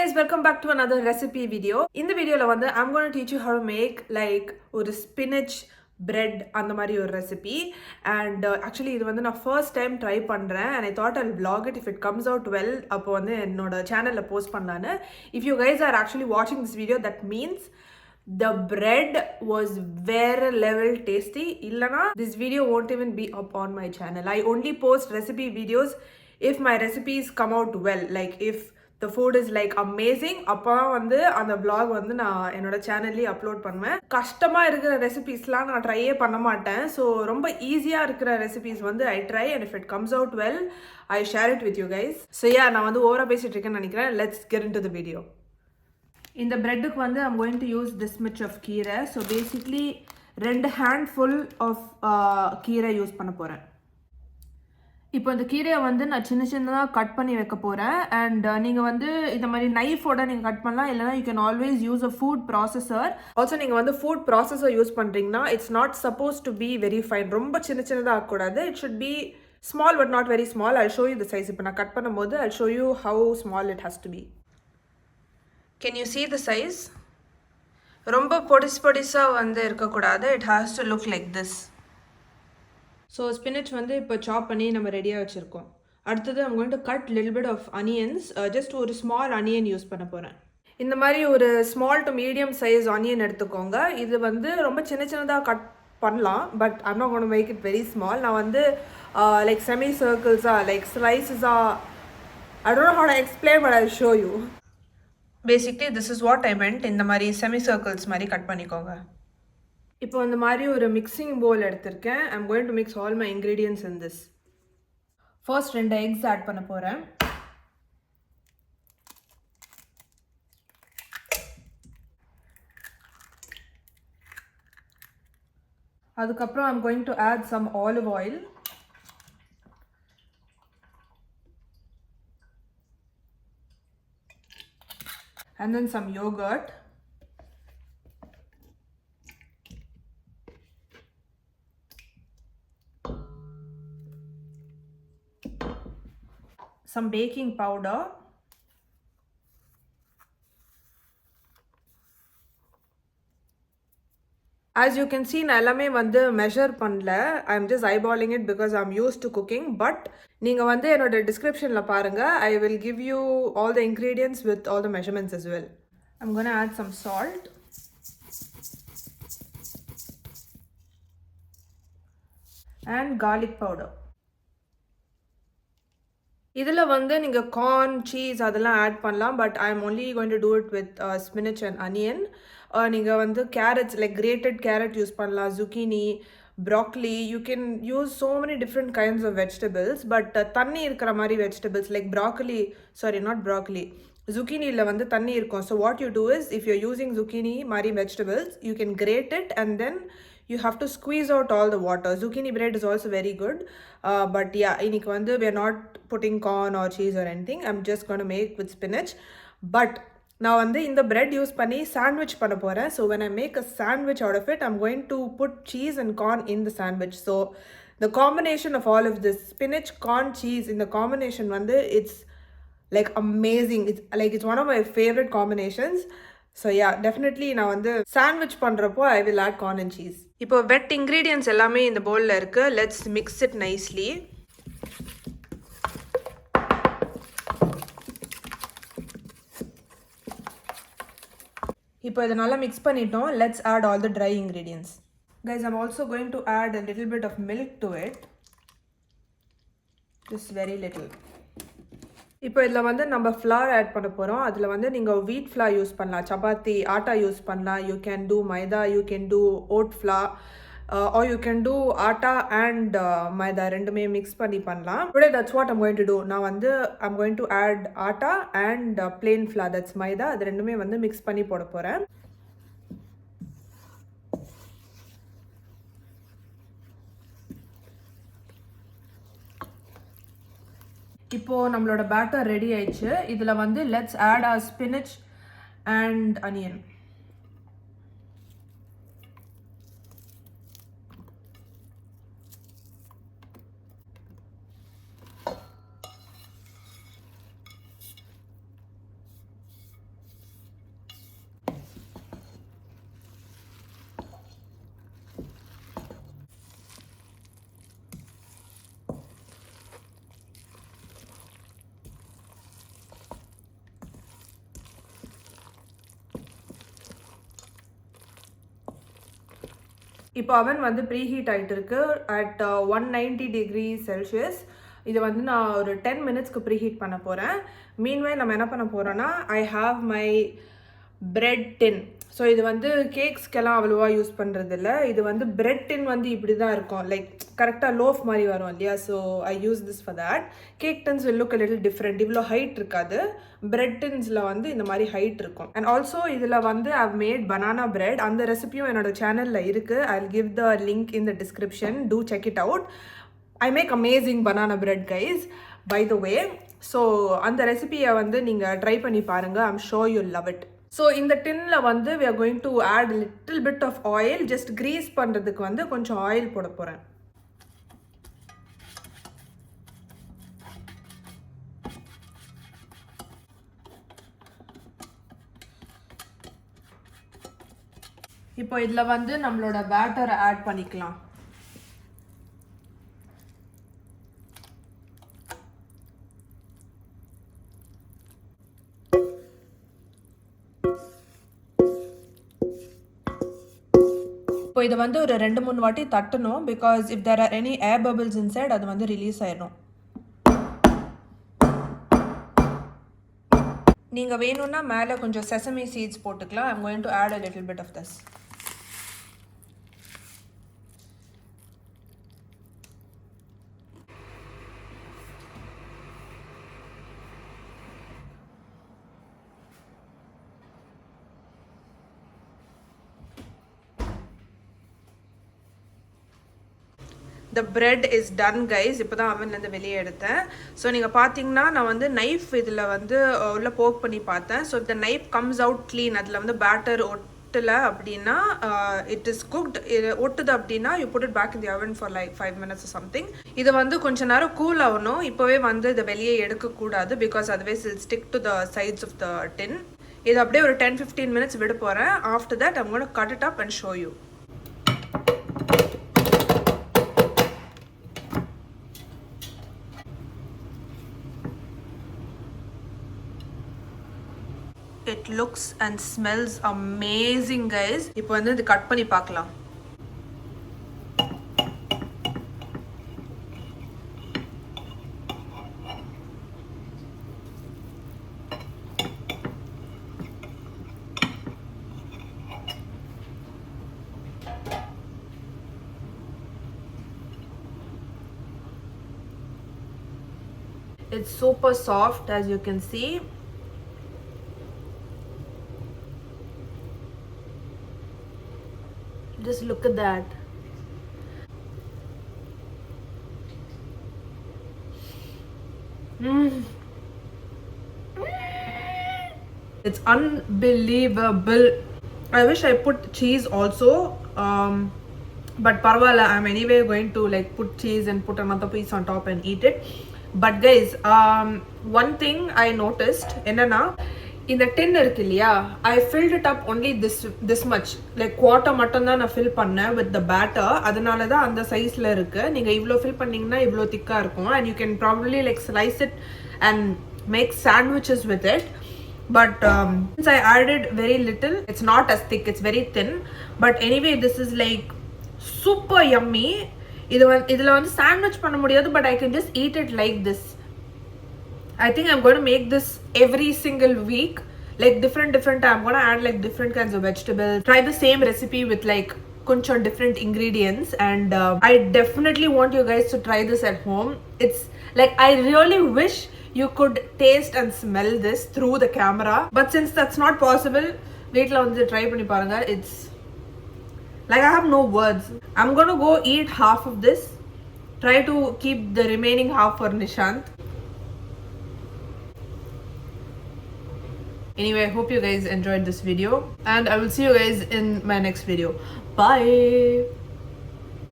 guys, welcome back to another recipe video. In the video la I'm going to teach you how to make like ஒரு spinach bread அந்த மாதிரி ஒரு recipe and actually இது வந்து நான் first time try பண்றேன் and I thought I'll vlog it if it comes out well அப்போ வந்து என்னோட சேனல்ல போஸ்ட் பண்ணலான்னு. If you guys are actually watching this video, that means the bread was very level tasty. Illana this video won't even be up on my channel. I only post recipe videos if my recipes come out well, like if the food is like amazing, அப்பதான் வந்து அந்த vlog வந்து நான் என்னோட சேனல்ல upload பண்ணுவேன். கஷ்டமா இருக்கிற ரெசிபீஸ்லாம் நான் ட்ரையே பண்ண மாட்டேன். ஸோ ரொம்ப ஈஸியா இருக்கிற ரெசிபீஸ் வந்து I try and if it comes out well I share it with you guys. So yeah, நான் வந்து ஓவரா பேசிட்டு இருக்கேன்னு நினைக்கிறேன். Let's get into the video. இந்த பிரெட்டுக்கு வந்து I'm going to use this much of கீரை. So basically 2 handful of கீரை யூஸ் பண்ண போறேன். இப்போ இந்த கீரையை வந்து நான் சின்ன சின்னதாக கட் பண்ணி வைக்க போகிறேன். அண்ட் நீங்கள் வந்து இந்த மாதிரி நைஃபோட நீங்கள் கட் பண்ணலாம், இல்லைனா you can always use a food processor. Also நீங்கள் வந்து ஃபுட் ப்ராசஸர் யூஸ் பண்ணுறீங்கன்னா it's not suppose to be very fine, ரொம்ப சின்ன சின்னதாக ஆகக்கூடாது. It should be small but not very small. I show you the size. இப்போ நான் cut பண்ணும்போது I show you how small it has to be. Can you see the size? ரொம்ப பொடிசாக வந்து இருக்கக்கூடாது. It has to look like this. So spinach வந்து இப்போ சாப் பண்ணி நம்ம ரெடியாக வச்சுருக்கோம். அடுத்தது I'm going to cut little bit of onions. Just ஒரு ஸ்மால் ஆனியன் யூஸ் பண்ண போகிறேன். இந்த மாதிரி ஒரு small to medium size onion எடுத்துக்கோங்க. இது வந்து ரொம்ப சின்ன சின்னதாக கட் பண்ணலாம், but I'm not going to make it very small. நான் வந்து லைக் செமி சர்க்கிள்ஸாக லைக் ஸ்லைசஸாக, I don't know how to explain but I'll show you. Basically this is what I meant. இந்த மாதிரி செமி சர்க்கிள்ஸ் மாதிரி cut பண்ணிக்கோங்க. இப்போ இந்த மாதிரி ஒரு மிக்சிங் பவுல் எடுத்திருக்கேன். I'm going to mix all my ingredients in this. First 2 eggs add பண்ண போகிறேன். அதுக்கப்புறம் I'm going to add some olive oil. And then some yogurt. Some baking powder. As you can see, நான் எல்லாமே வந்து measure பண்ணல. I'm just eyeballing it because I'm used to cooking. But நீங்கள் வந்து என்னோட டிஸ்கிரிப்ஷன்ல பாருங்க. I will give you all the ingredients with all the measurements as well. I'm going to add some salt. And garlic powder. இதில் வந்து நீங்கள் corn, cheese அதெல்லாம் add பண்ணலாம், but I am only going to do it with spinach and onion. நீங்கள் வந்து carrots like கிரேட்டட் carrot use பண்ணலாம், zucchini, broccoli. You can use so many different kinds of vegetables, but தண்ணி இருக்கிற மாதிரி vegetables like broccoli, sorry not broccoli, zucchiniல வந்து தண்ணி இருக்கும். So what you do is if you're using zucchini மாதிரி vegetables, you can grate it and then you have to squeeze out all the water. Zucchini bread is also very good, but yeah, இன்னைக்கு வந்து we are not putting corn or cheese or anything. I'm just going to make with spinach. But நான் வந்து இந்த bread use பண்ணி sandwich பண்ண போகிறேன். So when I make a sandwich out of it, I'm going to put cheese and corn in the sandwich. So the combination of all of this spinach, corn, cheese, in the combination வந்து it's like amazing. It's like it's one of my favorite combinations. So yeah, definitely நான் வந்து sandwich பண்ணுறப்போ I will add corn and cheese. இப்போ வெட் ingredients எல்லாமே இந்த பவுலில் இருக்குது. Let's mix it nicely. இப்போ இதை நல்லா மிக்ஸ் பண்ணிட்டோம். Let's add all the dry ingredients. Guys, I'm also going to add a little bit of milk to it. Just very little. இப்போ இதில் வந்து நம்ம ஃப்ளார் ஆட் பண்ண போகிறோம். அதில் வந்து நீங்கள் வீட் ஃப்ளார் யூஸ் பண்ணலாம், சப்பாத்தி ஆட்டா யூஸ் பண்ணலாம், you can do maida, you can do oat flour, or you can do atta and maida ரெண்டுமே மிக்ஸ் பண்ணி பண்ணலாம். Today that's what I'm going to do. நான் வந்து I'm going to add atta and plain flour, that's maida, அது ரெண்டுமே வந்து மிக்ஸ் பண்ணி போட போகிறேன். இப்போது நம்மளோட பேட்டர் ரெடி ஆயிடுச்சு. இதில் வந்து let's add our spinach and onion. இப்போ அவன் வந்து ப்ரீஹீட் ஆகிட்டு இருக்கு அட் 190 டிகிரி செல்சியஸ். இதை வந்து நான் ஒரு 10 மினிட்ஸ்க்கு ப்ரீஹீட் பண்ண போகிறேன். மீன்வைல் நம்ம என்ன பண்ண போகிறோன்னா, I have my bread tin. So இது வந்து கேக்ஸ்க்கெல்லாம் அவ்வளோவா யூஸ் பண்ணுறதில்ல. இது வந்து பிரெட் டின் வந்து இப்படி தான் இருக்கும், லைக் கரெக்டாக லோஃப் மாதிரி வரும் இல்லையா. So I use this for that. Cake tins will look a little different. இவ்வளோ ஹைட் இருக்காது. பிரெட் டின்ஸில் வந்து இந்த மாதிரி ஹைட் இருக்கும். அண்ட் ஆல்சோ இதில் வந்து ஐவ் மேட் பனானா பிரெட். அந்த ரெசிபியும் என்னோட சேனலில் இருக்குது. I will give the link in the description. Do check it out. I make amazing banana bread, guys, by the way. So அந்த ரெசிபியை வந்து நீங்கள் ட்ரை பண்ணி பாருங்கள். I'm sure you'll love it. So இந்த டின்ல வந்து we are going to add a little bit of oil. just grease பண்ணுறதுக்கு வந்து கொஞ்சம் ஆயில் போட போகிறேன். இப்போ இதில் வந்து நம்மளோட பேட்டரை ஆட் பண்ணிக்கலாம். இப்போ இதை வந்து ஒரு 2-3 வாட்டி தட்டணும். Because if there are any air bubbles inside அது வந்து ரிலீஸ் ஆயிடும். நீங்கள் வேணும்னா மேலே கொஞ்சம் செசமி சீட்ஸ் போட்டுக்கலாம். I'm going to add a little bit of this. The bread is done, guys. இப்போ தான் அவன்லேருந்து வெளியே எடுத்தேன். ஸோ நீங்கள் பார்த்தீங்கன்னா நான் வந்து நைஃப் இதில் வந்து உள்ள போக் பண்ணி பார்த்தேன். ஸோ இந்த நைஃப் கம்ஸ் அவுட் க்ளீன். அதில் வந்து பேட்டர் ஒட்டலை அப்படின்னா இட் இஸ் குக்ட். இது ஒட்டுது அப்படின்னா you put it back in the oven for like 5 minutes something. இதை வந்து கொஞ்ச நேரம் கூல் ஆகணும். இப்போவே வந்து இதை வெளியே எடுக்கக்கூடாது. பிகாஸ் அதுவே stick to the sides of the tin. இது அப்படியே ஒரு 10-15 minutes விட போகிறேன். After that I'm gonna cut it up and show you. It looks and smells amazing, guys. இப்போ வந்து இது கட் பண்ணி பார்க்கலாம். It's super soft, as you can see. Just look at that. It's unbelievable. I wish I put cheese also, but parvala, I'm anyway going to like put cheese and put another piece on top and eat it. But guys, one thing I noticed enna in the tin irukku illaya, I filled it up only this much, like quarter mattum da na fill panna with the batter. adanal da and size la irukku. neenga ivlo fill panningna ivlo thick ah irukum, and you can probably like slice it and make sandwiches with it. But since I added very little, it's not as thick, it's very thin. But anyway, this is like super yummy. idhula vandu sandwich panna mudiyadhu, but I can just eat it like this. I think I'm going to make this every single week, like different I'm going to add like different kinds of vegetables, try the same recipe with like koncham different ingredients. And I definitely want you guys to try this at home. It's like I really wish you could taste and smell this through the camera, but since that's not possible, veetla vandu try panni parunga. It's like I have no words. I'm going to go eat half of this, try to keep the remaining half for Nishant. Anyway, I hope you guys enjoyed this video, and I will see you guys in my next video. Bye.